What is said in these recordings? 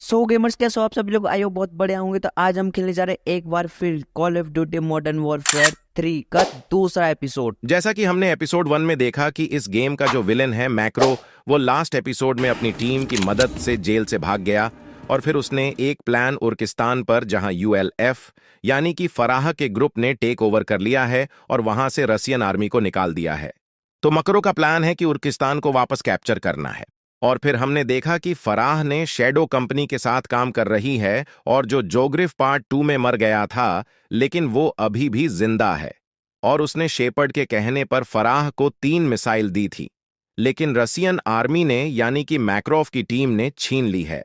सो gamers, कैसे हो आप सभी लोग? आयो बहुत बढ़िया होंगे। तो आज हम खेलने जा रहे हैं एक बार फिर call of duty modern warfare 3 का दूसरा एपिसोड। जैसा कि हमने एपिसोड 1 में देखा कि इस गेम का जो विलेन है मैक्रो, वो लास्ट एपिसोड में अपनी टीम की मदद से जेल से भाग गया और फिर उसने एक प्लान उर्किस्तान पर, जहां यूएलएफ यानी कि फराह के ग्रुप ने टेक ओवर कर लिया है और वहां से रसियन आर्मी को निकाल दिया है। तो मकरो का प्लान है कि उर्किस्तान को वापस कैप्चर करना है। और फिर हमने देखा कि फराह ने शैडो कंपनी के साथ काम कर रही है और जो जोग्रिफ पार्ट 2 में मर गया था, लेकिन वो अभी भी जिंदा है। और उसने शेपर्ड के कहने पर फराह को 3 मिसाइल दी थी, लेकिन रसियन आर्मी ने यानी कि मैक्रोव की टीम ने छीन ली है।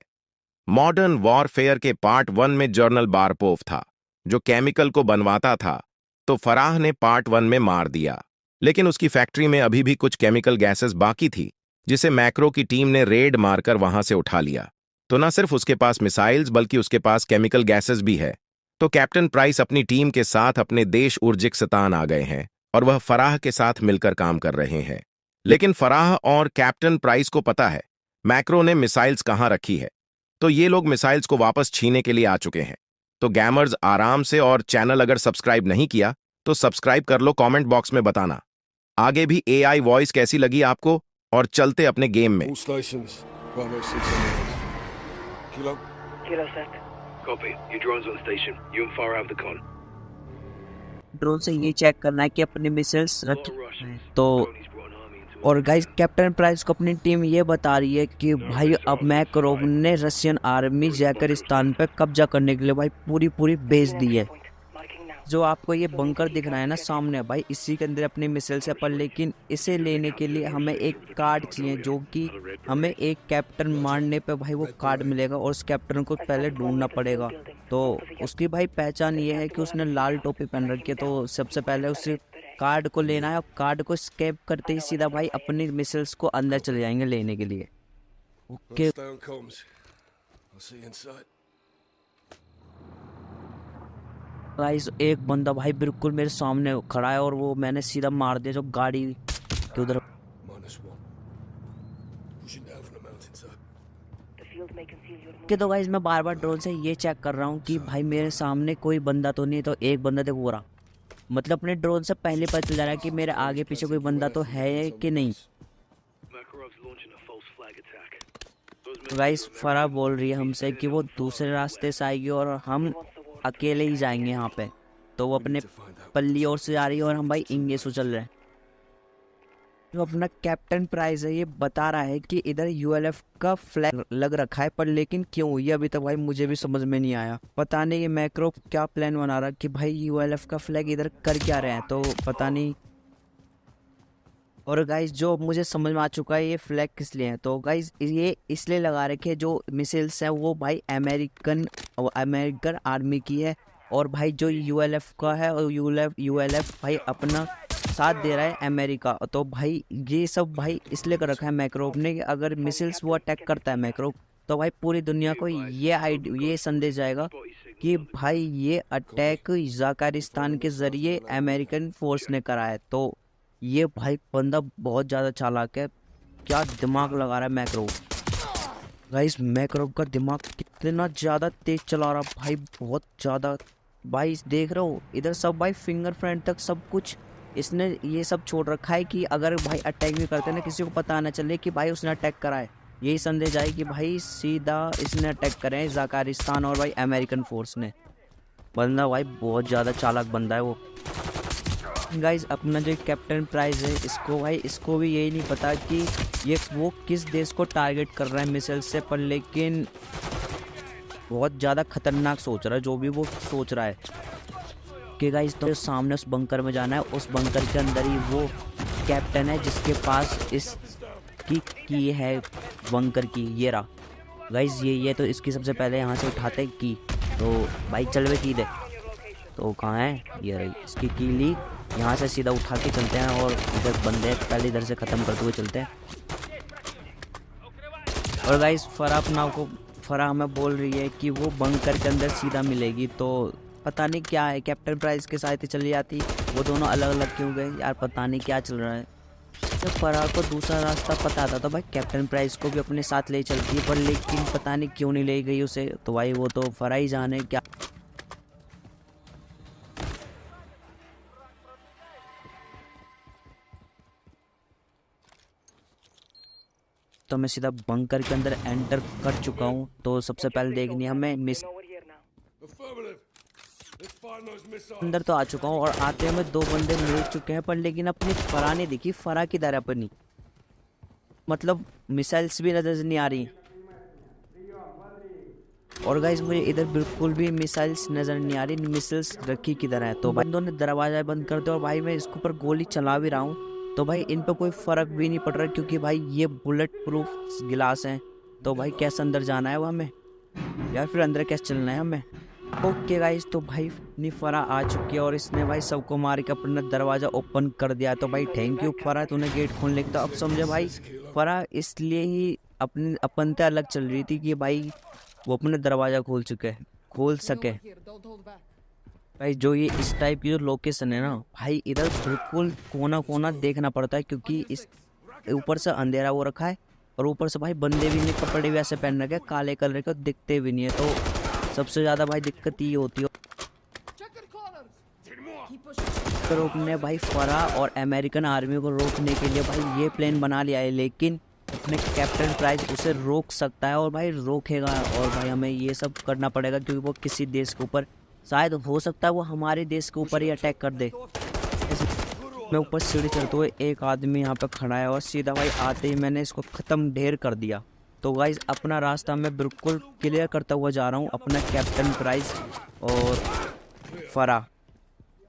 मॉडर्न वॉरफेयर के पार्ट 1 में जर्नल बारपोव था जो केमिकल को बनवाता था, तो फराह ने पार्ट 1 में मार दिया। लेकिन उसकी फैक्ट्री में अभी भी कुछ केमिकल गैसेस बाकी थी, जिसे मैक्रो की टीम ने रेड मारकर वहां से उठा लिया। तो न सिर्फ उसके पास मिसाइल्स बल्कि उसके पास केमिकल गैसेस भी है। तो कैप्टन प्राइस अपनी टीम के साथ अपने देश उर्जिकिस्तान आ गए हैं और वह फराह के साथ मिलकर काम कर रहे हैं। लेकिन फराह और कैप्टन प्राइस को पता है मैक्रो ने मिसाइल्स कहां रखी है, तो ये लोग मिसाइल्स को वापस छीनने के लिए आ चुके हैं। तो गैमर्स आराम से, और चैनल अगर सब्सक्राइब नहीं किया तो सब्सक्राइब कर लो, कमेंट बॉक्स में बताना आगे भी एआई वॉइस कैसी लगी आपको। और चलते अपने गेम में। All stations, Bravo 600. Kilo. Kilo set. Copy. Your drone's on station. You and Farah have the con. Drone से ये चेक करना है कि अपने मिसाइल्स Lot रखे of Russians. तो। Tony's brought an army into और गाइस, कैप्टन प्राइस को अपनी टीम ये बता रही है कि भाई अब मैक्रोव ने रशियन आर्मी जैकरिस्तान पे कब्जा करने के लिए भाई पूरी भेज दी है। Marking now. जो आपको ये बंकर दिख रहा है ना सामने भाई, इसी के अंदर अपने मिसाइल से पर, लेकिन इसे लेने के लिए हमें एक कार्ड चाहिए, जो कि हमें एक कैप्टन मारने पे भाई वो कार्ड मिलेगा और उस कैप्टन को पहले ढूंढना पड़ेगा। तो उसकी भाई पहचान ये है कि उसने लाल टोपी पहन रखी है। तो सबसे पहले उसे कार्ड को लेना है और कार्ड को स्कैप करते ही सीधा भाई अपनी मिसाइल्स को अंदर चले जाएंगे लेने के लिए। Okay Stay on comms. I'll see you inside. Guys, एक बंदा भाई बिल्कुल मेरे सामने खड़ा है और वो मैंने सीधा मार दिया जो गाड़ी के उधर। -1. Pushing down from the mountainside. The field may conceal your के तो गाइस, मैं बार बार ड्रोन से ये चेक कर रहा हूँ कि भाई मेरे सामने कोई बंदा तो नहीं। तो एक बंदा देखो रहा, मतलब अपने ड्रोन से पहले पता चल जा रहा है कि मेरे आगे पीछे कोई बंदा तो है कि नहीं। Makarov's launching a false flag attack. Those guys, फरा बोल रही है हमसे कि वो दूसरे रास्ते से आएगी और हम अकेले ही जाएंगे यहाँ पे। तो वो अपने पल्ली ओर से जा रही है और हम भाई इंगे से चल रहे हैं। जो अपना कैप्टन प्राइस है ये बता रहा है कि इधर यूएलएफ का फ्लैग लग रखा है, पर लेकिन क्यों, ये अभी तक भाई मुझे भी समझ में नहीं आया। पता नहीं ये मैक्रो क्या प्लान बना रहा है कि भाई यूएलएफ का फ्लैग इधर कर क्या रहे हैं, तो पता नहीं। और गाइस, जो मुझे समझ में आ चुका है ये फ्लैग किस लिए है। तो गाइस, ये इसलिए लगा रखे जो मिसाइल्स है वो भाई अमेरिकन आर्मी की है, और भाई जो यूएलएफ का है और यूएलएफ भाई अपना साथ दे रहा है अमेरिका। तो भाई ये सब भाई इसलिए कर रखा है मैक्रोव ने कि अगर मिसाइल्स वो अटैक करता है मैक्रोव, तो भाई पूरी दुनिया को ये संदेश जाएगा कि भाई ये अटैक जाकिस्तान के जरिए अमेरिकन फोर्स ने करा है। तो ये भाई बंदा बहुत ज़्यादा चालाक है, क्या दिमाग लगा रहा है मैक्रोव। गाइस, मैक्रोव का दिमाग कितना ज़्यादा तेज चला रहा भाई, बहुत ज़्यादा। भाई देख रहे हो इधर सब भाई फिंगरप्रिंट तक सब कुछ इसने ये सब छोड़ रखा है कि अगर भाई अटैक भी करते हैं ना, किसी को पता ना चले कि भाई उसने अटैक करा है। यही संदेश आए कि भाई सीधा इसने अटैक करे हैं जाकिस्तान और भाई अमेरिकन फोर्स ने। बंदा भाई बहुत ज़्यादा चालाक बंदा है वो। गाइस, अपना जो कैप्टन प्राइस है इसको भी यही नहीं पता कि ये वो किस देश को टारगेट कर रहा है मिसाइल से, पर लेकिन बहुत ज़्यादा खतरनाक सोच रहा है जो भी वो सोच रहा है कि गाइस, तो सामने उस बंकर में जाना है। उस बंकर के अंदर ही वो कैप्टन है जिसके पास इस की है बंकर की। ये रहा गाइस, ये तो इसकी सबसे पहले यहाँ से उठाते हैं की। तो भाई चल वे की दे, तो कहाँ है ये रही इसकी की ली। यहाँ से सीधा उठा के चलते हैं और इधर बंदे पहले इधर से ख़त्म करते हुए चलते हैं। और गाइस, फरा हमें बोल रही है कि वो बंकर के अंदर सीधा मिलेगी। तो पता नहीं क्या है, कैप्टन प्राइस के साथ ही चली जाती, वो दोनों अलग अलग क्यों गए यार, पता नहीं क्या चल रहा है। तो फराह को दूसरा रास्ता पता था तो भाई कैप्टन प्राइस को भी अपने साथ ले चलती है, पर लेकिन पता नहीं क्यों नहीं ले गई उसे। तो भाई वो तो फराह ही जाने क्या। तो मैं सीधा बंकर के अंदर एंटर कर चुका हूँ। तो सबसे पहले देखनी है हमें miss Over here now. Affirmative. Let's find those missiles. अंदर तो आ चुका हूँ और आते हमें 2 बंदे मिल चुके हैं, पर लेकिन अपनी फराह नहीं दिखी। फराह की तरह अपनी मतलब मिसाइल्स भी नजर नहीं आ रही। और गाइस मुझे इधर बिल्कुल भी मिसाइल्स नजर नहीं आ रही, मिसाइल्स रखी की तरह है। तो भाई दोनों दरवाजा बंद कर दो और भाई मैं इसके ऊपर गोली चला भी रहा हूँ तो भाई इन पे कोई फर्क भी नहीं पड़ रहा क्योंकि भाई ये बुलेट प्रूफ गिलास हैं। तो भाई कैसे अंदर जाना है वो हमें, या फिर अंदर कैसे चलना है हमें। ओके गाइस, तो भाई अपनी फराह आ चुकी है और इसने भाई सबको मार के अपना दरवाज़ा ओपन कर दिया। तो भाई थैंक यू फराह, तूने गेट खोलने के। तो अब समझे भाई फराह इसलिए ही अपनी अपन से अलग चल रही थी कि भाई वो अपना दरवाज़ा खोल सके। भाई जो ये इस टाइप की जो लोकेशन है ना भाई, इधर बिल्कुल कोना कोना देखना पड़ता है क्योंकि इस ऊपर से अंधेरा हो रखा है और ऊपर से भाई बंदे भी नहीं, कपड़े भी ऐसे पहन रखे काले कलर के, दिखते भी नहीं है। तो सबसे ज़्यादा भाई दिक्कत ये होती है। तो रोकने भाई फराह और अमेरिकन आर्मी को रोकने के लिए भाई ये प्लान बना लिया है, लेकिन अपने कैप्टन प्राइस उसे रोक सकता है और भाई रोकेगा। और भाई हमें ये सब करना पड़ेगा क्योंकि वो किसी देश के ऊपर, शायद हो सकता है वो हमारे देश के ऊपर ही अटैक कर दे। मैं ऊपर सीढ़ी चढ़ते हुए एक आदमी यहाँ पे खड़ा है और सीधा भाई आते ही मैंने इसको ख़त्म ढेर कर दिया। तो गाइस अपना रास्ता मैं बिल्कुल क्लियर करता हुआ जा रहा हूँ, अपना कैप्टन प्राइस और फराह।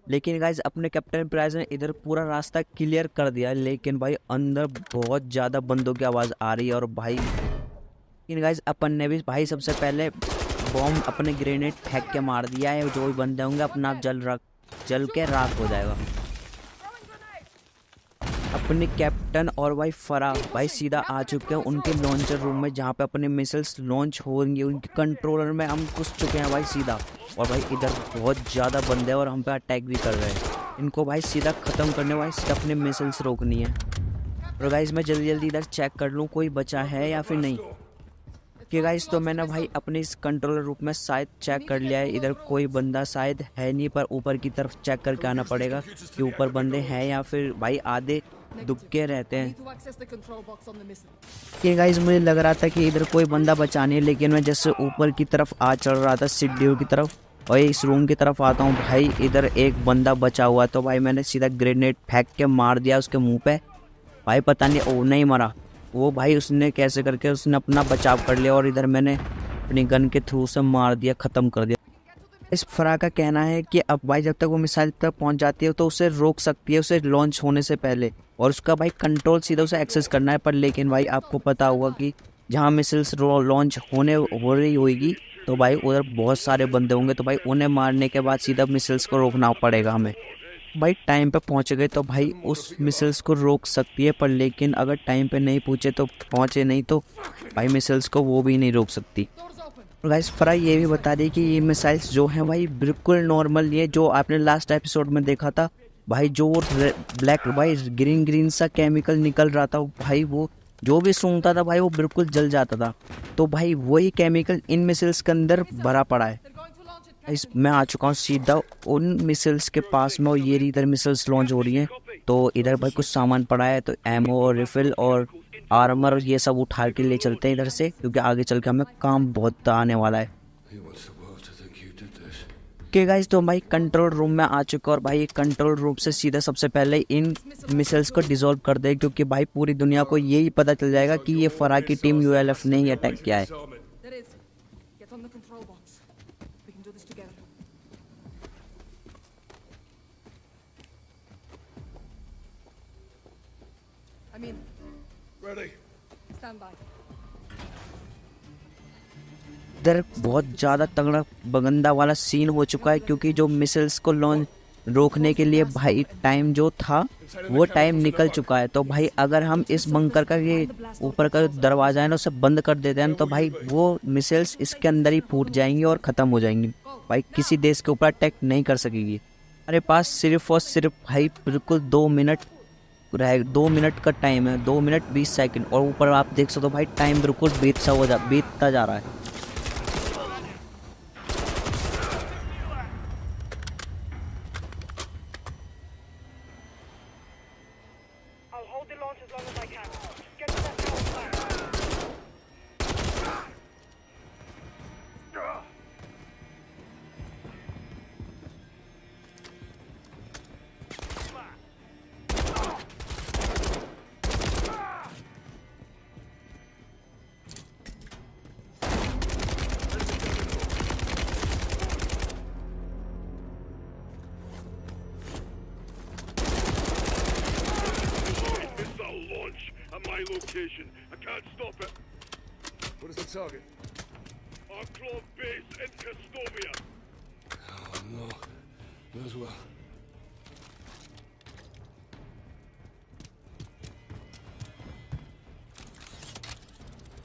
लेकिन गाइस अपने कैप्टन प्राइस ने इधर पूरा रास्ता क्लियर कर दिया, लेकिन भाई अंदर बहुत ज़्यादा बंदों की आवाज़ आ रही है। और भाई लेकिन गाइस अपन ने भी भाई सबसे पहले बॉम्ब अपने ग्रेनेड फेंक के मार दिया है। जो भी बंदे होंगे अपना आप जल के राख हो जाएगा। अपने कैप्टन और भाई फराह भाई सीधा आ चुके हैं उनके लॉन्चर रूम में जहाँ पे अपने मिसाइल्स लॉन्च होंगे। उनके कंट्रोलर में हम घुस चुके हैं भाई सीधा। और भाई इधर बहुत ज़्यादा बंदे हैं और हम पे अटैक भी कर रहे हैं। इनको भाई सीधा ख़त्म करने भाई सीधा अपने मिसाइल्स रोकनी है। और गाइस मैं जल्दी जल्दी इधर चेक कर लूँ कोई बचा है या फिर नहीं। कि गाइस तो मैंने भाई अपने इस कंट्रोलर रूम में शायद चेक कर लिया है, इधर कोई बंदा शायद है नहीं, पर ऊपर की तरफ चेक करके आना पड़ेगा कि ऊपर बंदे हैं या फिर भाई आधे दुबके रहते हैं। कि गाइस मुझे लग रहा था कि इधर कोई बंदा बचा नहीं है, लेकिन मैं जैसे ऊपर की तरफ आ चल रहा था सीढ़ियों की तरफ और इस रूम की तरफ आता हूँ भाई इधर एक बंदा बचा हुआ। तो भाई मैंने सीधा ग्रेनेड फेंक के मार दिया उसके मुँह पे। भाई पता नहीं वो नहीं मरा, वो भाई उसने कैसे करके उसने अपना बचाव कर लिया और इधर मैंने अपनी गन के थ्रू से मार दिया, ख़त्म कर दिया। इस फराह का कहना है कि अब भाई जब तक वो मिसाइल तक पहुंच जाती है तो उसे रोक सकती है उसे लॉन्च होने से पहले, और उसका भाई कंट्रोल सीधा उसे एक्सेस करना है। पर लेकिन भाई आपको पता होगा कि जहाँ मिसाइल्स लॉन्च हो रही होगी तो भाई उधर बहुत सारे बंदे होंगे, तो भाई उन्हें मारने के बाद सीधा मिसाइल्स को रोकना पड़ेगा हमें। भाई टाइम पे पहुंच गए तो भाई उस मिसाइल्स को रोक सकती है, पर लेकिन अगर टाइम पे नहीं पहुंचे नहीं तो भाई मिसाइल्स को वो भी नहीं रोक सकती। और गाइस फराह ये भी बता दी कि ये मिसाइल्स जो हैं भाई बिल्कुल नॉर्मल नहीं है। जो आपने लास्ट एपिसोड में देखा था भाई जो ब्लैक भाई ग्रीन सा केमिकल निकल रहा था भाई, वो जो भी सूंघता था भाई वो बिल्कुल जल जाता था। तो भाई वही केमिकल इन मिसाइल्स के अंदर भरा पड़ा है। मैं आ चुका हूँ सीधा उन मिसाइल्स के पास में और ये इधर मिसाइल्स लॉन्च हो रही हैं। तो इधर भाई कुछ सामान पड़ा है, तो एमओ और रिफिल और आर्मर ये सब उठा के ले चलते हैं इधर से, क्योंकि आगे चल के हमें काम बहुत आने वाला है। ओके गाइस तो भाई कंट्रोल रूम में आ चुका और भाई कंट्रोल रूम से सीधा सबसे पहले इन मिसाइल्स को डिसॉल्व कर दे, क्योंकि भाई पूरी दुनिया को यही पता चल जाएगा कि ये फराह की टीम यूएलएफ ने ही अटैक किया है। Ready. Stand by. इधर बहुत ज़्यादा तगड़ा बगंदा वाला सीन हो चुका है, क्योंकि जो मिसाइल्स को लॉन्च रोकने के लिए भाई टाइम जो था वो टाइम निकल चुका है। तो भाई अगर हम इस बंकर का ये ऊपर का दरवाज़ा है ना उसे बंद कर देते हैं तो भाई वो मिसाइल्स इसके अंदर ही फूट जाएंगी और ख़त्म हो जाएंगी। भाई किसी देश के ऊपर अटैक नहीं कर सकेगी। हमारे पास सिर्फ और सिर्फ भाई बिल्कुल 2 मिनट रह 2 मिनट का टाइम है, 2 मिनट 20 सेकंड, और ऊपर आप देख सकते हो भाई टाइम बिल्कुल बीतता जा रहा है। I'll hold the launch as long as I can. Get to that tower fast. Missile launch at my location. I can't stop it. What is the target? Our claw base in Castovia. Oh no. Might as well.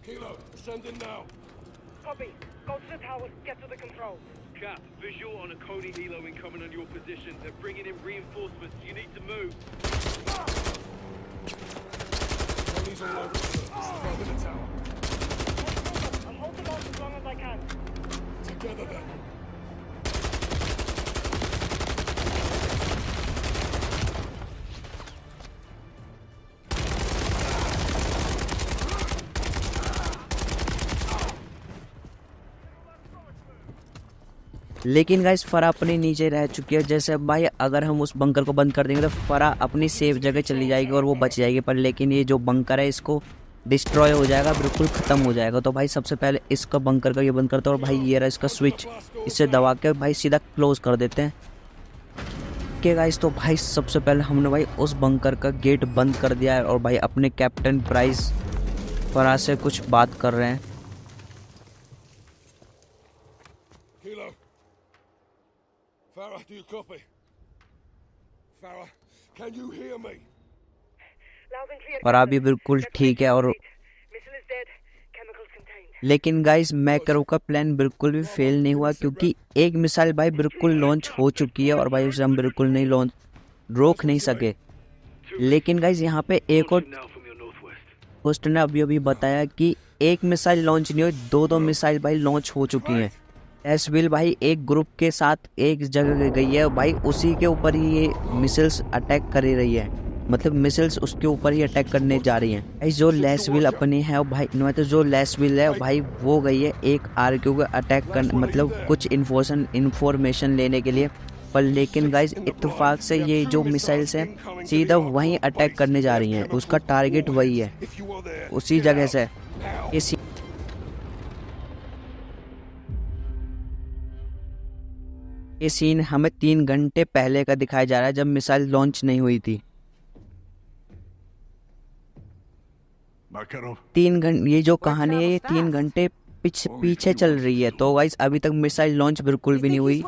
Kilo, send in now. Copy. Go to the tower. Get to the controls. Cap, visual on a Coney Helo incoming on your position. They're bringing in reinforcements. You need to move. Tony's all over the surface. Above in the tower. I'll hold the launch as long as I can. Together then. लेकिन guys फरा अपने नीचे रह चुकी है। जैसे भाई अगर हम उस बंकर को बंद कर देंगे तो फरा अपनी सेफ जगह चली जाएगी और वो बच जाएगी, पर लेकिन ये जो बंकर है इसको डिस्ट्रॉय हो जाएगा, बिल्कुल ख़त्म हो जाएगा। तो भाई सबसे पहले इसका बंकर का ये बंद करते हैं, और भाई ये रहा इसका स्विच, इसे दबा के भाई सीधा क्लोज कर देते हैं। ओके गाइस, तो भाई सबसे पहले हमने भाई उस बंकर का गेट बंद कर दिया है, और भाई अपने कैप्टन प्राइस फरा से कुछ बात कर रहे हैं। Kilo. Farah, do you copy? Farah, can you hear me? Loud and clear. फरा भी बिल्कुल ठीक है। और Missile is dead. Chemicals contained. लेकिन गाइस मैक्रो का प्लान बिल्कुल भी फेल नहीं हुआ, क्योंकि एक मिसाइल भाई बिल्कुल लॉन्च हो चुकी है और भाई उसे हम बिल्कुल नहीं रोक नहीं सके। लेकिन गाइस यहाँ पे एक और Now from your northwest. Post ने अभी बताया कि एक मिसाइल लॉन्च नहीं हुई, दो मिसाइल भाई लॉन्च हो चुकी हैं। एसविल भाई एक ग्रुप के साथ एक जगह गई है भाई, उसी के ऊपर ही ये मिसाइल्स अटैक कर रही है, मतलब मिसाइल्स उसके ऊपर ही अटैक करने जा रही हैं। भाई जो लेसविल अपनी है भाई, मतलब जो लेसविल है भाई वो गई है एक आरक्यू का अटैक कर, मतलब कुछ इन्फॉर्मेशन लेने के लिए। पर लेकिन गाइज इत्तेफाक से ये जो मिसाइल्स हैं सीधा वहीं अटैक करने जा रही हैं, उसका टारगेट वही है, उसी जगह से। ये सीन हमें 3 घंटे पहले का दिखाया जा रहा है, जब मिसाइल लॉन्च नहीं हुई थी। 3 घंटे ये जो कहानी है ये 3 घंटे पीछे चल रही है। तो गाइस अभी तक मिसाइल लॉन्च बिल्कुल भी नहीं हुई।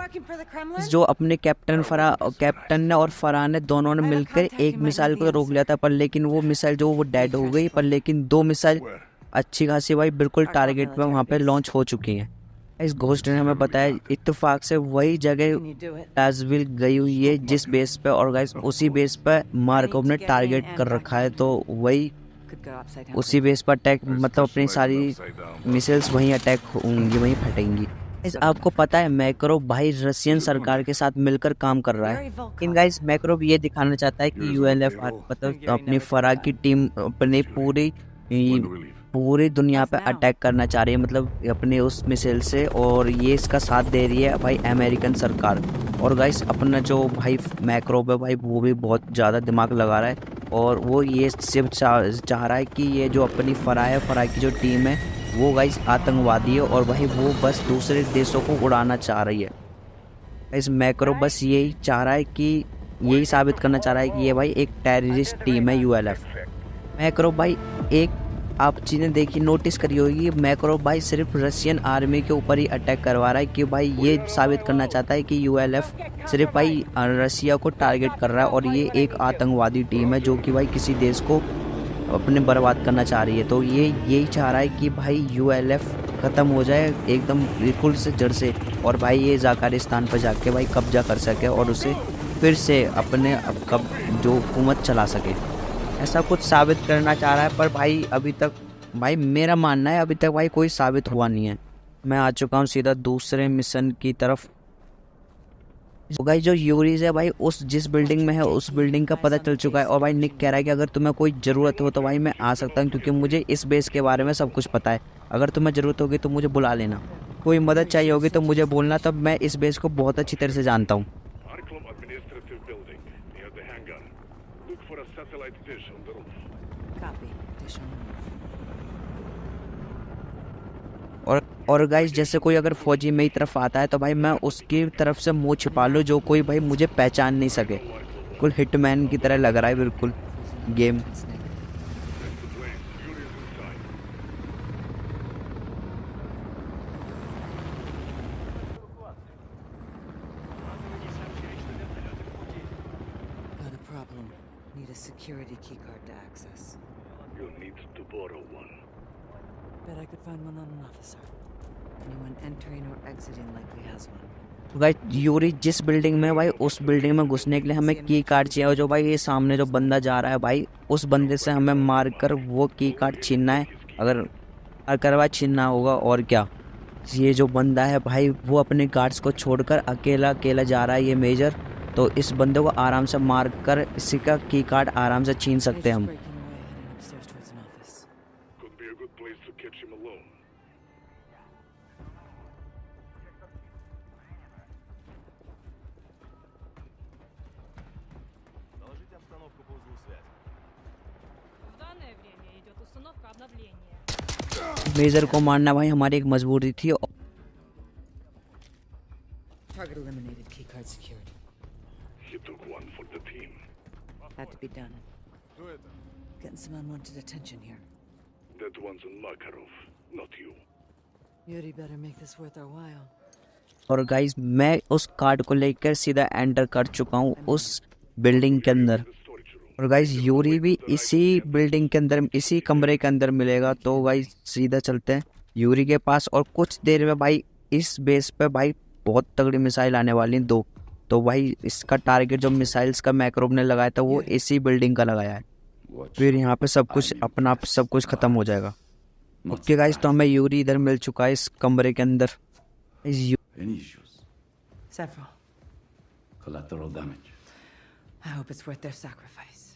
जो अपने कैप्टन ने और फराह ने दोनों ने मिलकर एक मिसाइल को रोक लिया था, पर लेकिन वो मिसाइल जो वो डेड हो गई, पर लेकिन 2 मिसाइल अच्छी खासी भाई बिल्कुल टारगेट पे वहाँ पे लॉन्च हो चुकी हैं। इस घोस्ट ने हमें बताया इत्तेफाक से वही जगह टाजविल गई हुई है जिस बेस पे, और गाइस उसी बेस पे मार्कोव ने टारगेट कर रखा है। तो वही उसी बेस पर अटैक, मतलब अपनी सारी मिसाइल्स वहीं अटैक होंगी, वहीं फटेंगी। आपको पता है मैक्रो भाई रशियन सरकार के साथ मिलकर काम कर रहा है। इन गाइस मैक्रो ये दिखाना चाहता है कि यूएलएफ मतलब अपनी फराह की टीम अपने पूरी दुनिया पे अटैक करना चाह रही है, मतलब अपने उस मिसाइल से, और ये इसका साथ दे रही है भाई अमेरिकन सरकार। और गाइस अपना जो भाई मैक्रो है भाई वो भी बहुत ज़्यादा दिमाग लगा रहा है, और वो ये सिर्फ चाह रहा है कि ये जो अपनी फराह की जो टीम है वो गाइस आतंकवादी है, और भाई वो बस दूसरे देशों को उड़ाना चाह रही है। इस मैक्रो बस यही चाह रहा है कि यही साबित करना चाह रहा है कि ये भाई एक टेररिस्ट टीम है यूएलएफ। मैक्रो भाई एक आप चीज़ें देखी नोटिस करी होगी, मैक्रो भाई सिर्फ रशियन आर्मी के ऊपर ही अटैक करवा रहा है कि भाई ये साबित करना चाहता है कि यूएलएफ सिर्फ भाई रशिया को टारगेट कर रहा है, और ये एक आतंकवादी टीम है जो कि भाई किसी देश को अपने बर्बाद करना चाह रही है। तो ये यही चाह रहा है कि भाई यूएलएफ ख़त्म हो जाए एकदम बिल्कुल से जड़ से, और भाई ये जाकारिस्तान पर जाके भाई कब्जा कर सके और उसे फिर से अपने जो हुकूमत चला सके। ऐसा कुछ साबित करना चाह रहा है, पर भाई अभी तक भाई मेरा मानना है अभी तक भाई कोई साबित हुआ नहीं है। मैं आ चुका हूँ सीधा दूसरे मिशन की तरफ। तो भाई जो यूरीज है भाई उस जिस बिल्डिंग में है उस बिल्डिंग का पता चल चुका है, और भाई निक कह रहा है कि अगर तुम्हें कोई ज़रूरत हो तो भाई मैं आ सकता हूँ, क्योंकि मुझे इस बेस के बारे में सब कुछ पता है। अगर तुम्हें ज़रूरत होगी तो मुझे बुला लेना, कोई मदद चाहिए होगी तो मुझे बोलना, तब मैं इस बेस को बहुत अच्छी तरह से जानता हूँ। Arklum administrative building near the hangar. Look for a satellite dish on the roof. Copy. Dish on the roof. और गाइस जैसे कोई अगर फौजी मेरी तरफ आता है तो भाई मैं उसकी तरफ से मुंह छिपा लूँ, जो कोई भाई मुझे पहचान नहीं सके। बिल्कुल हिटमैन की तरह लग रहा है बिल्कुल game. Next to plane, Yuri is inside. Got a problem. Need a security keycard to access. You'll need to borrow one. Bet I could find one on an officer. Anyone entering or exiting likely has one. तो भाई Yuri जिस building में भाई उस building में घुसने के लिए हमें की कार्ड चाहिए, और जो भाई ये सामने जो बंदा जा रहा है भाई उस बंदे से हमें मार कर वो की कार्ड छीनना है। अगर भाई छीनना होगा और क्या। ये जो बंदा है भाई वो अपने गार्ड्स को छोड़कर अकेला जा रहा है ये मेजर, तो इस बंदे को आराम से मार कर इसी का की कार्ड आराम से छीन सकते हैं हम। Breaking away, heading upstairs towards an office. Could be a good place to catch him alone. В данное время идет установка обновления. Major को मारना भाई हमारी एक मजबूरी थी। Target eliminated. Keycard secured. He took one for the team. Had to be done. Getting some unwanted attention here. That one's on Makarov, not you. Yuri better make this worth our while. और guys मैं उस card को लेकर सीधा enter कर चुका हूँ उस बिल्डिंग के अंदर। The storage room. और गाइस यूरी भी इसी बिल्डिंग के अंदर इसी कमरे के अंदर मिलेगा, तो गाइस सीधा चलते हैं यूरी के पास। और कुछ देर में भाई इस बेस पे भाई बहुत तगड़ी मिसाइल आने वाली हैं 2। तो भाई इसका टारगेट जो मिसाइल्स का मैक्रोब ने लगाया था वो इसी बिल्डिंग का लगाया है। फिर यहाँ पे सब कुछ अपना आप सब कुछ खत्म हो जाएगा। ओके गाइस, तो हमें यूरी इधर मिल चुका है इस कमरे के अंदर। Any issues? Several. Collateral damage? I hope it's worth their sacrifice.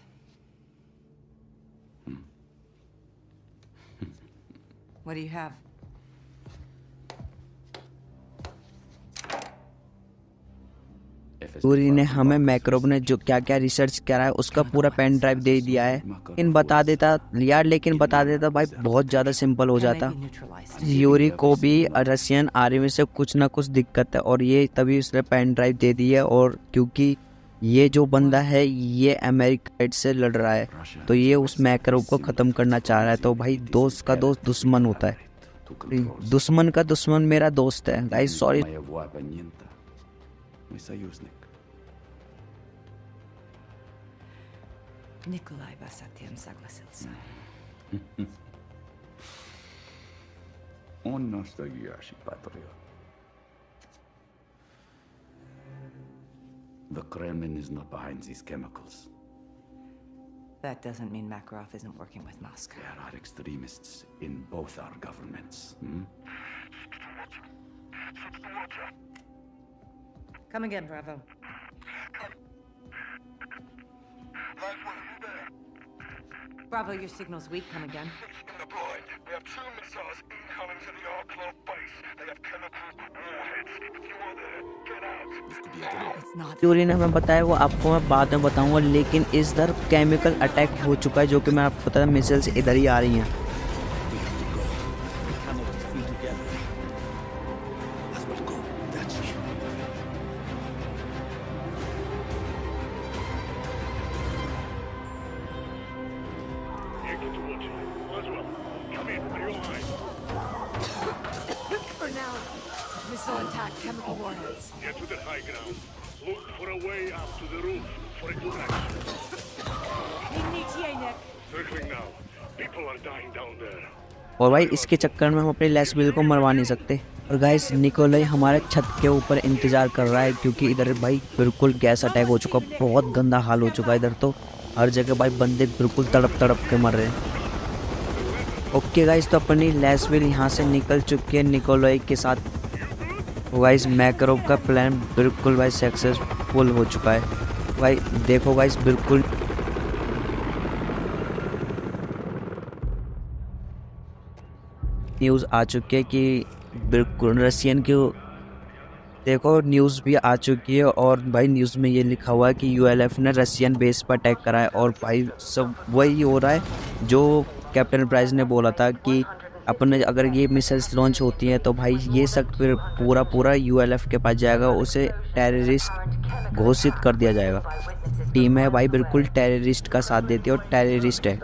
What do you have? Yuri ने हमें मैक्रोब ने जो क्या क्या रिसर्च करा है उसका पूरा पेन ड्राइव दे दिया है। इन बता देता यार, लेकिन बता देता भाई बहुत ज़्यादा सिंपल हो Can they जाता। be neutralized? यूरी को भी रशियन आर्मी से कुछ ना कुछ दिक्कत है, और ये तभी उसने पेन ड्राइव दे दी है। और क्योंकि ये जो बंदा है ये अमेरिका से लड़ रहा है, तो ये उस मैक्रोब को ख़त्म करना चाह रहा है। तो भाई दोस्त का दोस्त दुश्मन होता है, दुश्मन का दुश्मन मेरा दोस्त है। Guys sorry. Моего оппонента мой союзник. Nikolai Basatyan согласился. Он настоящий патриот. The Kremlin is not behind these chemicals. That doesn't mean Makarov isn't working with Moscow. There are extremists in both our governments. Come again, Bravo. Bravo, your signal's weak. Come again. Deployed. We have 2 missiles incoming to the Arklov base. They have chemical warheads. If you are there, get out. It's not. Yuri ने हमें बताया, वो आपको मैं बाद में बताऊंगा। लेकिन इस दर केमिकल अटैक हो चुका है, जो कि मैं आपको पता है मिसाइल्स इधर ही आ रही हैं। You get to watch it. Laswell, come in. Are you alive? For now, missile attack, chemical warheads. Get to the high ground. Look for a way up to the roof for extraction. Need an ETA, Nick. Circling now. People are dying down there. और भाई इसके चक्कर में हम अपने लेसबिल को मरवा नहीं सकते। और गाइस निकोलाई हमारे छत के ऊपर इंतजार कर रहा है, क्योंकि इधर भाई बिल्कुल गैस अटैक हो चुका, बहुत गंदा हाल हो चुका है इधर। तो हर जगह भाई बंदे बिल्कुल तड़प तड़प के मर रहे हैं। ओके गाइस, तो अपनी लैसविल यहाँ से निकल चुकी है निकोलाई के साथ। गाइस मैक्रो का प्लान बिल्कुल भाई सक्सेसफुल हो चुका है। भाई देखो गाइस, बिल्कुल न्यूज़ आ चुकी है कि बिल्कुल रशियन की, देखो न्यूज़ भी आ चुकी है और भाई न्यूज़ में ये लिखा हुआ है कि यूएलएफ ने रशियन बेस पर अटैक करा है। और भाई सब वही हो रहा है जो कैप्टन प्राइस ने बोला था कि अपने अगर ये मिसाइल्स लॉन्च होती हैं तो भाई ये सब फिर पूरा यूएलएफ के पास जाएगा, उसे टेररिस्ट घोषित कर दिया जाएगा। टीम है भाई बिल्कुल टेररिस्ट का साथ देती है और टेररिस्ट है।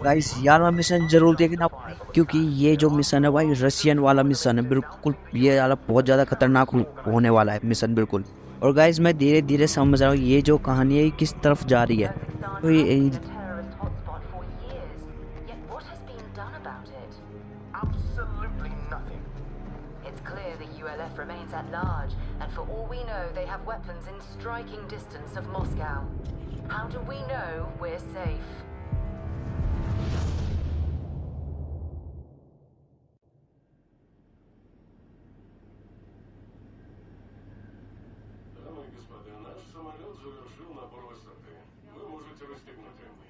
गाइस यार मिशन जरूर देखना, क्योंकि ये जो मिशन है भाई रशियन वाला मिशन है बिल्कुल, ये वाला बहुत ज़्यादा खतरनाक होने वाला है मिशन बिल्कुल। और गाइस मैं धीरे धीरे समझ रहा हूँ ये जो कहानी है किस तरफ जा रही है। तो ये Absolutely nothing. It's clear the ULF remains at large, and for all we know, they have weapons in striking distance of Moscow. How do we know we're safe? Дамы и господа, наш самолет завершил набор высоты. Вы можете расстегнуть ремни.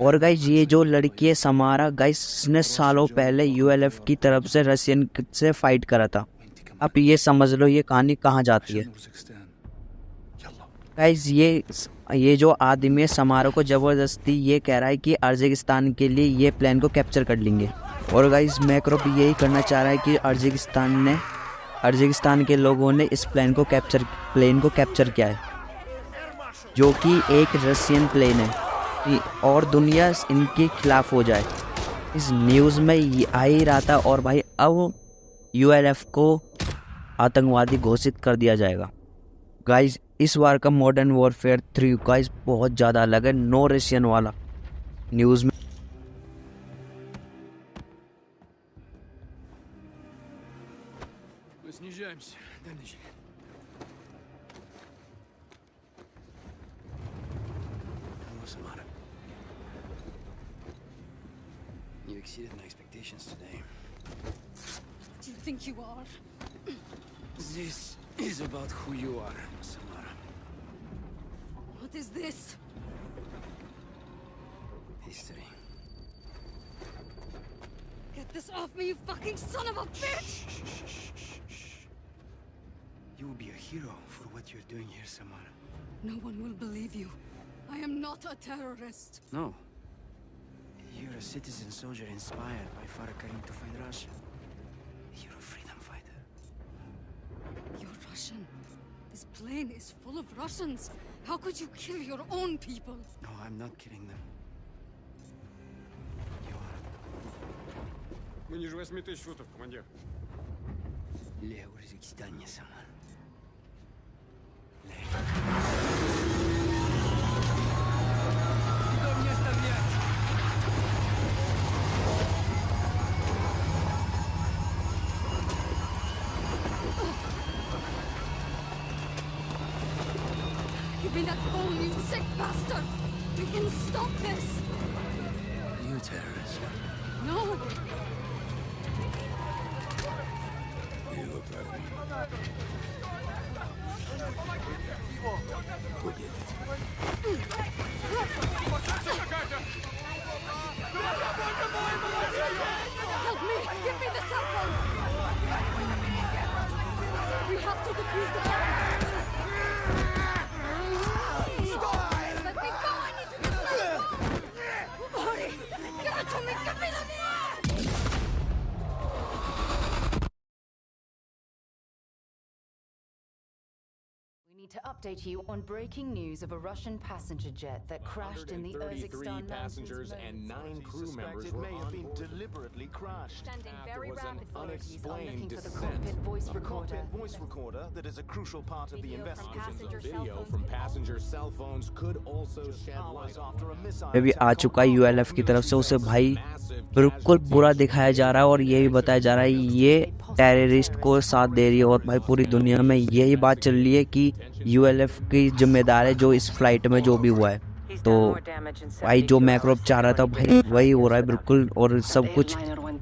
और गाइस ये जो लड़की है समारा, गाइस ने सालों पहले यूएलएफ की तरफ से रशियन से फाइट करा था। अब ये समझ लो ये कहानी कहाँ जाती है। गाइस ये जो आदमी है समारा को ज़बरदस्ती ये कह रहा है कि अर्जिकिस्तान के लिए ये प्लेन को कैप्चर कर लेंगे। और गाइस मैक्रो भी यही करना चाह रहा है कि अर्जिकिस्तान के लोगों ने इस प्लेन को कैप्चर किया है, जो कि एक रशियन प्लेन है, और दुनिया इनके खिलाफ हो जाए। इस न्यूज़ में ये आ ही रहा था। और भाई अब यूएलएफ को आतंकवादी घोषित कर दिया जाएगा। गाइस इस बार का मॉडर्न वॉरफेयर 3 गाइस बहुत ज़्यादा अलग है, नो रशियन वाला न्यूज़ में। снижаемся. Дальше. Hello, Samara. You exceeded my expectations today. Do you think you are? This is about who you are, Samara. What is this? History. Get this off me, you fucking son of a bitch! You will be a hero for what you're doing here, Samara. No one will believe you. I am not a terrorist. No. You're a citizen soldier inspired by Farah Karim to fight Russia. You're a freedom fighter. You're Russian. This plane is full of Russians. How could you kill your own people? No, I'm not killing them. You are. Мы ниже 8000 футов, командир. Лео Узбекистане, Самара. Give me that phone, you sick bastard! We can stop this! You terrorist. No! You look like me. Go get it. Help me! Give me the cell phone! We have to defuse the bomb. Let me go. I need to get to that bomb. Hurry. Give it to me. Give me the bomb. We need to update you on breaking news of a Russian passenger jet that crashed in the 133 Urzikstan passengers and 9 crew members were on board. deliberately crashed. Standing very rapid. Authorities are Unexplained looking for the descent. cockpit voice A recorder. cockpit voice recorder that is a crucial part of the Video from investigation. passenger cell Video phones from could passenger cell phones could also shed Hours light after a on missile अभी आ attack चुका है on यूएलएफ की तरफ से उसे भाई बिल्कुल बुरा दिखाया जा रहा है और ये भी बताया जा रहा है ये टेररिस्ट को साथ दे रही है। और भाई पूरी दुनिया में यही बात चल रही है कि यूएलएफ की जिम्मेदार है जो इस फ्लाइट में जो भी हुआ है। तो भाई जो मैक्रोब चाह रहा था भाई वही हो रहा है बिल्कुल, और सब कुछ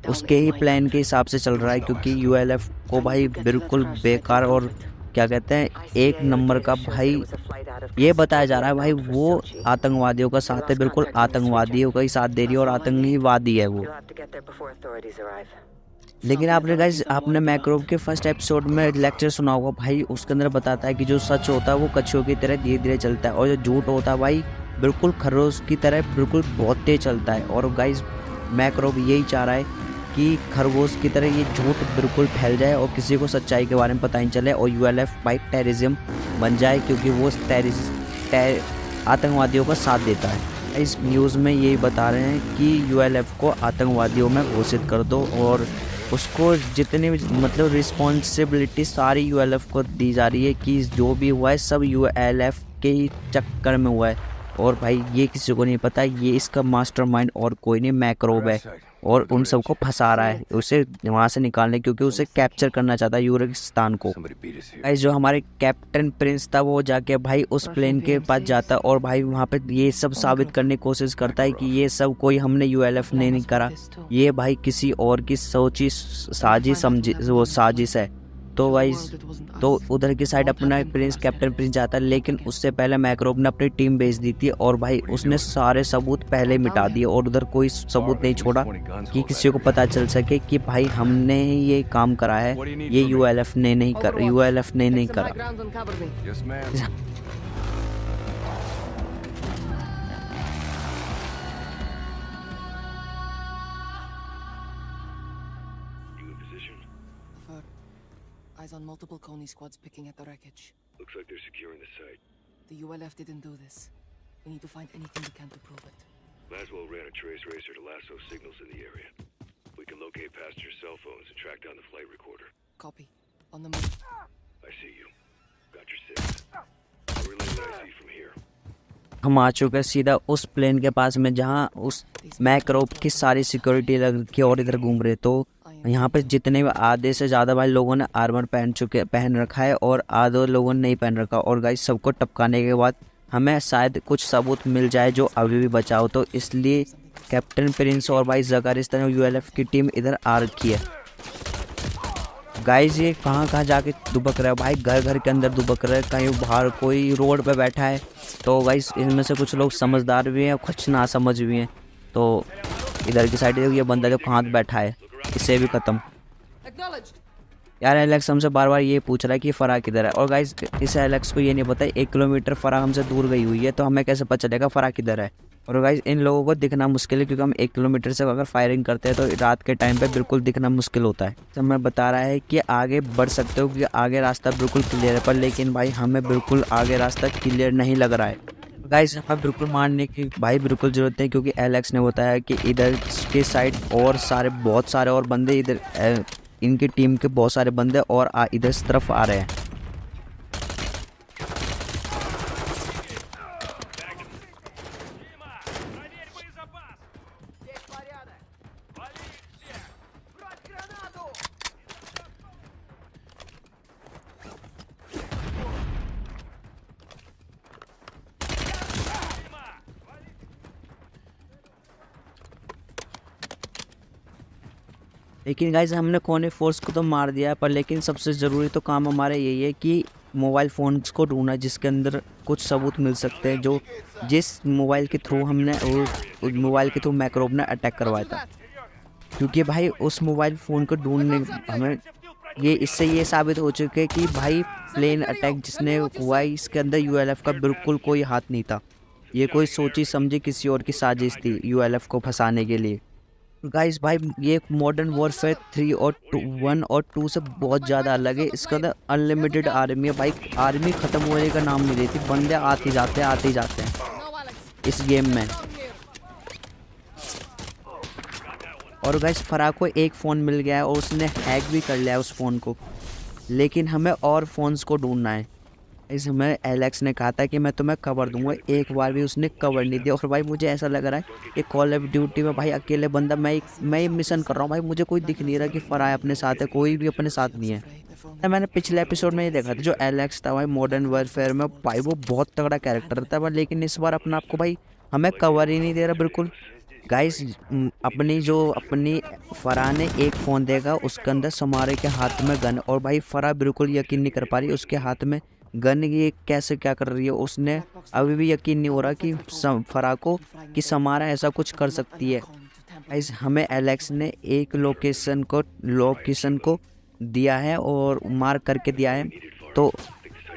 उसके ही प्लान के हिसाब से चल रहा है, क्योंकि यूएलएफ को भाई बिल्कुल बेकार और क्या कहते हैं एक नंबर का भाई ये बताया जा रहा है भाई वो आतंकवादियों का साथ है, बिल्कुल आतंकवादियों का ही साथ दे रही है और आतंकवादी है वो। लेकिन आपने मैक्रोब के फर्स्ट एपिसोड में लेक्चर सुना होगा भाई, उसके अंदर बताता है कि जो सच होता है वो कछुओं की तरह धीरे धीरे चलता है और जो झूठ होता है भाई बिल्कुल खरगोश की तरह बिल्कुल बहुत तेज चलता है। और गाइस मैक्रोब यही चाह रहा है कि खरगोश की तरह ये झूठ बिल्कुल फैल जाए और किसी को सच्चाई के बारे में पता नहीं चले और यूएलएफ भाई टेररिज्म बन जाए, क्योंकि वो आतंकवादियों का साथ देता है। इस न्यूज़ में यही बता रहे हैं कि यूएलएफ को आतंकवादियों में घोषित कर दो और उसको जितनी मतलब रिस्पॉन्सिबिलिटी सारी यूएलएफ को दी जा रही है कि जो भी हुआ है सब यूएलएफ के ही चक्कर में हुआ है। और भाई ये किसी को नहीं पता, ये इसका मास्टरमाइंड और कोई नहीं मैक्रोब है और उन सबको फंसा रहा है उसे वहाँ से निकालने, क्योंकि उसे कैप्चर करना चाहता है यूरगिस्तान को। गाइस जो हमारे कैप्टन प्रिंस था वो जाके भाई उस प्लेन के पास जाता है और भाई वहाँ पे ये सब साबित करने की कोशिश करता है कि ये सब कोई हमने यूएलएफ ने नहीं करा, ये भाई किसी और की सोची साजिश है। तो भाई तो उधर की साइड अपना कैप्टन प्रिंस जाता है, लेकिन उससे पहले मैक्रोब ने अपनी टीम भेज दी थी और भाई उसने सारे सबूत पहले मिटा दिए और उधर कोई सबूत नहीं छोड़ा कि किसी को पता चल सके कि भाई हमने ये काम करा है, ये यूएलएफ ने नहीं करा। Eyes on multiple Coney squads picking at the wreckage. Looks like they're securing the site. The ULF didn't do this. We need to find anything we can to prove it. Laswell ran a trace racer to lasso signals in the area. We can locate passenger cell phones and track down the flight recorder. Copy. On the move. I see you. Got your six. I'll relay what I see from here. हम आ चुके हैं सीधा उस plane के पास में जहाँ उस मैक्रोब की सारी सिक्योरिटी लग रखी और इधर घूम रहे। तो यहाँ पे जितने भी आधे से ज़्यादा भाई लोगों ने आर्मर पहन रखा है और आधे लोगों ने नहीं पहन रखा। और गाइस सबको टपकाने के बाद हमें शायद कुछ सबूत मिल जाए जो अभी भी बचा हो, तो इसलिए कैप्टन प्रिंस और भाई ज़गारिस्तान और यूएलएफ की टीम इधर आ रखी है। गाइस ये कहाँ जाके दुबक रहा है भाई, घर के अंदर दुबक रहा है, कहीं बाहर कोई रोड पे बैठा है। तो गाइस इनमें से कुछ लोग समझदार भी हैं और कुछ ना समझ भी हैं। तो इधर की साइड ये बंदा जो कहाँ बैठा है इसे भी ख़त्म। यार एलेक्स हमसे बार बार ये पूछ रहा है कि फराह किधर है, और गाइस इस एलेक्स को ये नहीं पता 1 किलोमीटर फराह हमसे दूर गई हुई है, तो हमें कैसे पता चलेगा फराह किधर है। और गाइस इन लोगों को दिखना मुश्किल है क्योंकि हम 1 किलोमीटर से अगर फायरिंग करते हैं तो रात के टाइम पे बिल्कुल दिखना मुश्किल होता है। तो मैं बता रहा है कि आगे बढ़ सकते हो क्योंकि आगे रास्ता बिल्कुल क्लियर है, पर लेकिन भाई हमें बिल्कुल आगे रास्ता क्लियर नहीं लग रहा है। गाइस हमें बिल्कुल मानने की भाई बिल्कुल ज़रूरत है क्योंकि एलेक्स ने बताया कि इधर के साइड और बहुत सारे और बंदे इधर इनकी टीम के बहुत सारे बंदे और इधर इस तरफ आ रहे हैं। लेकिन गाइज हमने कोने फोर्स को तो मार दिया है, पर लेकिन सबसे ज़रूरी तो काम हमारा यही है कि मोबाइल फ़ोन्स को ढूंढना जिसके अंदर कुछ सबूत मिल सकते हैं, जो जिस मोबाइल के थ्रू हमने उस मोबाइल के थ्रू मैक्रोब ने अटैक करवाया था। क्योंकि भाई उस मोबाइल फ़ोन को ढूंढने हमें ये इससे ये साबित हो चुके कि भाई प्लेन अटैक जिसने हुआ है इसके अंदर यूएलएफ का बिल्कुल कोई हाथ नहीं था। ये कोई सोची समझी किसी और की साजिश थी यूएलएफ को फंसाने के लिए। गाइस भाई ये मॉडर्न वॉरफेयर 3 और 1 और 2 से बहुत ज़्यादा अलग है। इसके अंदर अनलिमिटेड आर्मी है भाई, आर्मी ख़त्म होने का नाम नहीं लेती, बंदे आते ही जाते हैं इस गेम में। और गाइस फराह को एक फ़ोन मिल गया है और उसने हैक भी कर लिया है उस फ़ोन को, लेकिन हमें और फ़ोन्स को ढूंढना है। इस हमें एलेक्स ने कहा था कि मैं तुम्हें कवर दूंगा, एक बार भी उसने कवर नहीं दिया। और भाई मुझे ऐसा लग रहा है कि कॉल ऑफ ड्यूटी में भाई अकेले बंदा मैं मिशन कर रहा हूँ भाई, मुझे कोई दिख नहीं रहा कि फराह अपने साथ है, कोई भी अपने साथ नहीं है। मैंने पिछले एपिसोड में ये देखा था जो एलेक्स था भाई मॉडर्न वॉरफेयर में भाई वो बहुत तगड़ा कैरेक्टर था, लेकिन इस बार अपना आपको भाई हमें कवर ही नहीं दे रहा बिल्कुल। गाइस अपनी फराह ने एक फ़ोन देगा, उसके अंदर समारे के हाथ में गन, और भाई फराह बिल्कुल यकीन नहीं कर पा रही उसके हाथ में गन ये कैसे क्या कर रही है। उसने अभी भी यकीन नहीं हो रहा कि फराह को कि समारा ऐसा कुछ कर सकती है। गाइस हमें एलेक्स ने एक लोकेशन को दिया है और मार्क करके दिया है। तो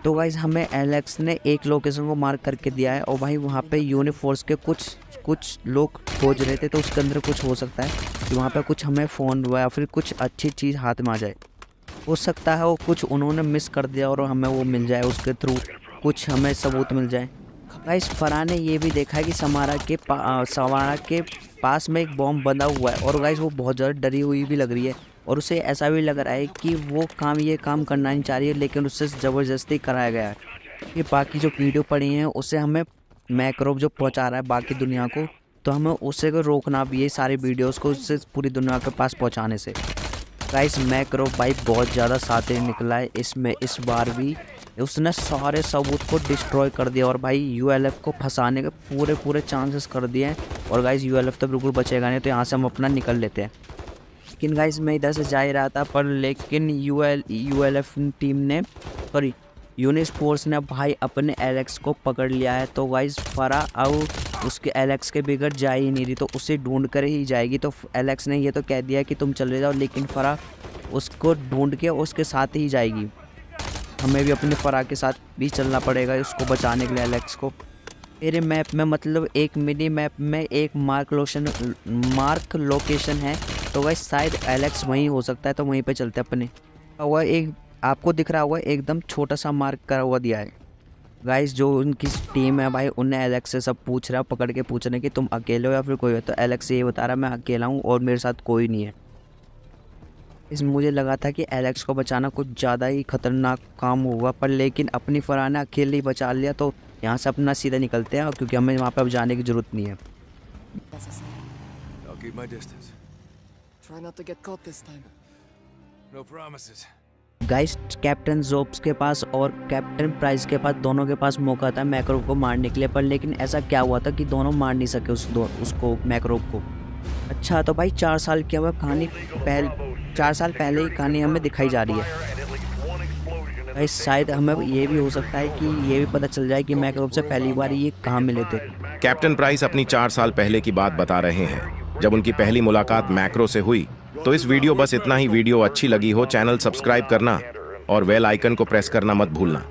गाइस हमें एलेक्स ने एक लोकेशन को मार्क करके दिया है और भाई वहाँ पे यूनिफोर्स के कुछ लोग खोज रहे थे, तो उसके अंदर कुछ हो सकता है कि वहाँ पे कुछ हमें फ़ोन हुआ या फिर कुछ अच्छी चीज़ हाथ में आ जाए। हो सकता है वो कुछ उन्होंने मिस कर दिया और हमें वो मिल जाए, उसके थ्रू कुछ हमें सबूत मिल जाए। गाइस फराह ने ये भी देखा है कि समारा के पास में एक बॉम्ब बंधा हुआ है, और गाइस वो बहुत ज़्यादा डरी हुई भी लग रही है और उसे ऐसा भी लग रहा है कि वो ये काम करना नहीं चाह रही है, लेकिन उससे ज़बरदस्ती कराया गया है। ये बाकी जो वीडियो पड़ी हैं उससे हमें मैक्रो जो पहुंचा रहा है बाकी दुनिया को, तो हमें उससे को रोकना भी है सारे वीडियोस को उससे पूरी दुनिया के पास पहुंचाने से। गाइस मैक्रो भाई बहुत ज़्यादा साथे निकला है इसमें, इस बार भी उसने सारे सबूत को डिस्ट्रॉय कर दिया और भाई यूएलएफ को फंसाने के पूरे चांसेस कर दिए हैं। और गाइस यूएलएफ तो बिल्कुल बचेगा नहीं, तो यहाँ से हम अपना निकल लेते हैं। लेकिन गाइस मैं इधर से जा ही रहा था लेकिन यूएलएफ टीम ने यूनिफोर्स ने भाई अपने एलेक्स को पकड़ लिया है। तो गाइस फराह और उसके एलेक्स के बिगड़ जा ही नहीं रही, तो उसे ढूंढ कर ही जाएगी। तो एलेक्स ने ये तो कह दिया कि तुम चले जाओ, लेकिन फराह उसको ढूंढ के उसके साथ ही जाएगी। हमें भी अपने फराह के साथ भी चलना पड़ेगा उसको बचाने के लिए एलेक्स को। मेरे मैप में मतलब एक मिनी मैप में एक मार्क लोकेशन है, तो गाइस शायद एलेक्स वहीं हो सकता है, तो वहीं पे चलते अपने। हुआ एक आपको दिख रहा होगा एकदम छोटा सा मार्क करा हुआ दिया है। गाइस जो उनकी टीम है भाई उन्हें एलेक्स से सब पूछ रहा है, पकड़ के पूछ रहे हैं कि तुम अकेले हो या फिर कोई हो, तो एलेक्स ये बता रहा है मैं अकेला हूँ और मेरे साथ कोई नहीं है। मुझे लगा था कि एलेक्स को बचाना कुछ ज़्यादा ही खतरनाक काम होगा, पर लेकिन अपनी फराह ने अकेले ही बचा लिया। तो यहाँ से अपना सीधा निकलते हैं क्योंकि हमें वहाँ पर अब जाने की ज़रूरत नहीं है। गाइस कैप्टन जोब्स के पास और कैप्टन प्राइस के पास दोनों के पास मौका था मैक्रो को मारने के लिए, पर लेकिन ऐसा क्या हुआ था कि दोनों मार नहीं सके उसको मैक्रो को। अच्छा तो भाई 4 साल की हमें कहानी 4 साल पहले ही कहानी हमें दिखाई जा रही है। गाइस शायद हमें ये भी हो सकता है कि ये भी पता चल जाए कि मैक्रो से पहली बार ये कहाँ मिले थे। कैप्टन प्राइस अपनी 4 साल पहले की बात बता रहे हैं जब उनकी पहली मुलाकात मैक्रो से हुई। तो इस वीडियो बस इतना ही। वीडियो अच्छी लगी हो चैनल सब्सक्राइब करना और बेल आइकन को प्रेस करना मत भूलना।